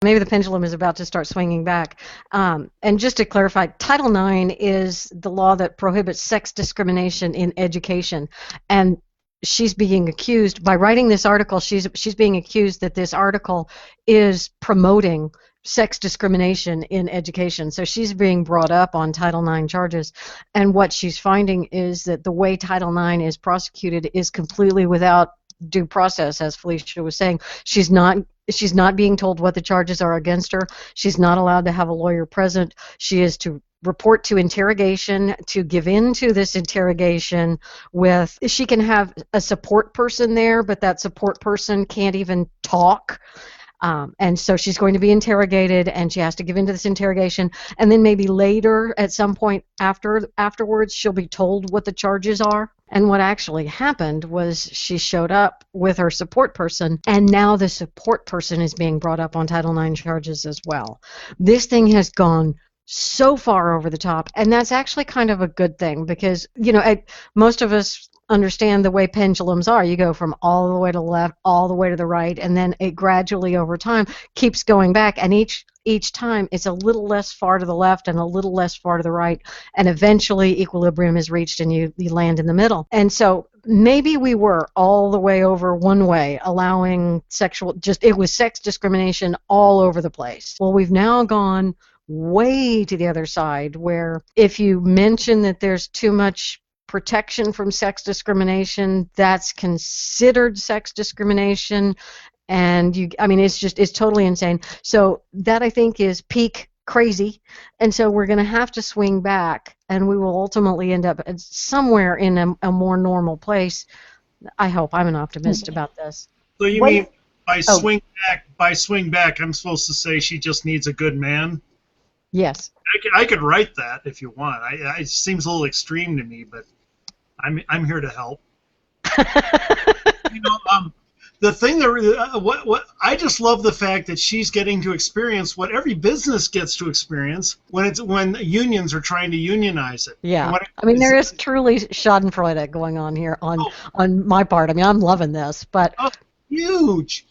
Maybe the pendulum is about to start swinging back. And just to clarify, Title IX is the law that prohibits sex discrimination in education. And she's being accused, by writing this article, she's being accused that this article is promoting sex discrimination in education. So she's being brought up on Title IX charges. And what she's finding is that the way Title IX is prosecuted is completely without due process, as Felicia was saying. She's not being told what the charges are against her. She's not allowed to have a lawyer present. She is to report to interrogation, to give in to this interrogation with, she can have a support person there, but that support person can't even talk. And so she's going to be interrogated, and she has to give in to this interrogation, and then maybe later, at some point afterwards, she'll be told what the charges are. And what actually happened was she showed up with her support person, and now the support person is being brought up on Title IX charges as well. This thing has gone so far over the top, and that's actually kind of a good thing, because, most of us understand the way pendulums are. You go from all the way to the left, all the way to the right, and then it gradually over time keeps going back, and each time it's a little less far to the left and a little less far to the right, and eventually equilibrium is reached and you land in the middle. And so maybe we were all the way over one way, allowing it was sex discrimination all over the place. Well, we've now gone way to the other side, where if you mention that there's too much protection from sex discrimination, that's considered sex discrimination, and it's totally insane. So that, I think, is peak crazy, and so we're going to have to swing back, and we will ultimately end up somewhere in a more normal place. I hope. I'm an optimist about this. So you mean by swing back, I'm supposed to say she just needs a good man? Yes. I could write that if you want. It seems a little extreme to me, but I'm here to help. The thing that what I just love the fact that she's getting to experience what every business gets to experience when unions are trying to unionize it. Yeah, there is truly Schadenfreude going on here on my part. I'm loving this, but huge.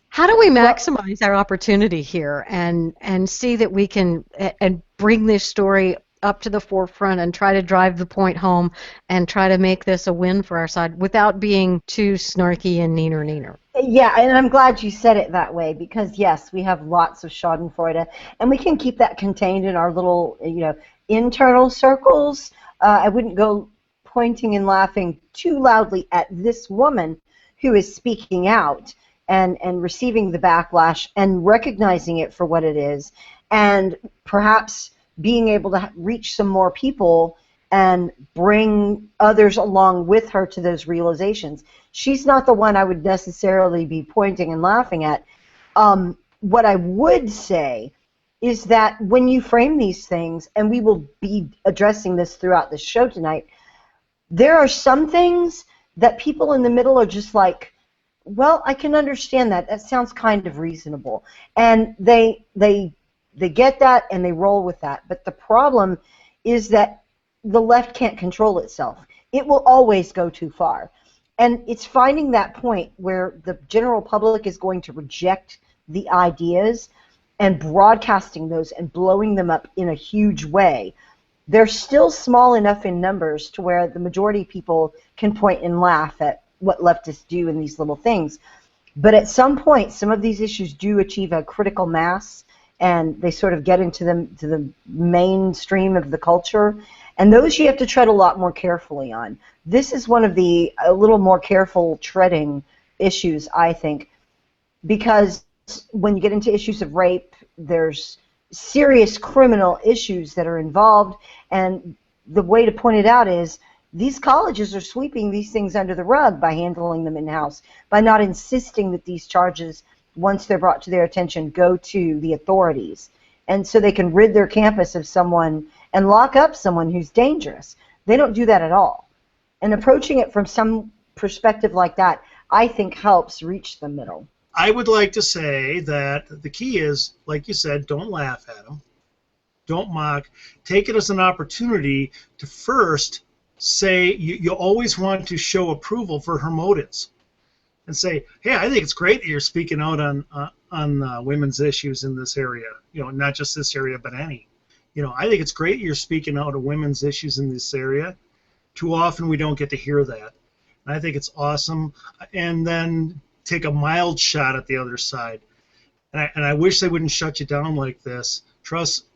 How do we maximize our opportunity here and see that we can and bring this story up to the forefront and try to drive the point home and try to make this a win for our side without being too snarky and neener? Yeah, and I'm glad you said it that way, because yes, we have lots of Schadenfreude, and we can keep that contained in our little, internal circles. I wouldn't go pointing and laughing too loudly at this woman who is speaking out and receiving the backlash and recognizing it for what it is, and perhaps being able to reach some more people and bring others along with her to those realizations. She's not the one I would necessarily be pointing and laughing at. What I would say is that when you frame these things, and we will be addressing this throughout the show tonight, there are some things that people in the middle are just like, well, I can understand that. That sounds kind of reasonable. And they get that and they roll with that. But the problem is that the left can't control itself. It will always go too far. And it's finding that point where the general public is going to reject the ideas and broadcasting those and blowing them up in a huge way. They're still small enough in numbers to where the majority of people can point and laugh at what leftists do in these little things. But at some point, some of these issues do achieve a critical mass, and they sort of get into the mainstream of the culture. And those you have to tread a lot more carefully on. This is one of the a little more careful treading issues, I think, because when you get into issues of rape, there's serious criminal issues that are involved, and the way to point it out is these colleges are sweeping these things under the rug by handling them in-house, by not insisting that these charges, once they're brought to their attention, go to the authorities. And so they can rid their campus of someone and lock up someone who's dangerous. They don't do that at all. And approaching it from some perspective like that, I think, helps reach the middle. I would like to say that the key is, like you said, don't laugh at them. Don't mock. Take it as an opportunity to first say, you always want to show approval for her motives. And say, hey, I think it's great that you're speaking out women's issues in this area. Not just this area, but any. I think it's great you're speaking out of women's issues in this area. Too often we don't get to hear that. And I think it's awesome. And then take a mild shot at the other side. And I wish they wouldn't shut you down like this. Trust,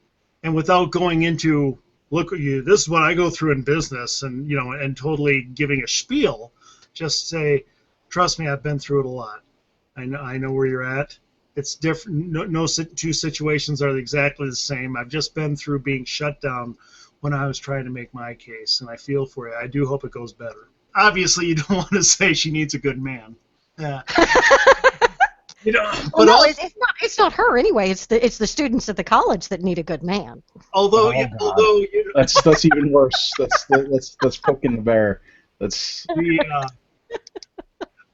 and without going into, look at you, this is what I go through in business, and and totally giving a spiel. Just say, trust me, I've been through it a lot. I know where you're at. It's different. No two situations are exactly the same. I've just been through being shut down when I was trying to make my case, and I feel for you. I do hope it goes better. Obviously, you don't want to say she needs a good man. Yeah. Well, no, it's not her anyway. It's the students at the college that need a good man. Although that's even worse. That's poking the bear. That's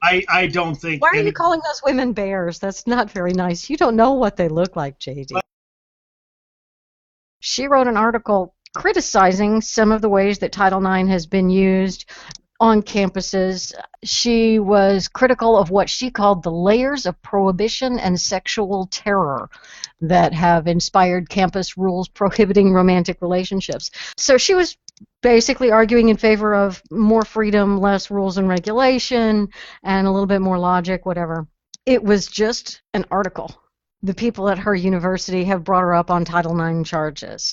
I don't think. Why are you calling those women bears? That's not very nice. You don't know what they look like, JD. She wrote an article criticizing some of the ways that Title IX has been used on campuses. She was critical of what she called the layers of prohibition and sexual terror that have inspired campus rules prohibiting romantic relationships. So she was basically arguing in favor of more freedom, less rules and regulation, and a little bit more logic, whatever. It was just an article. The people at her university have brought her up on Title IX charges.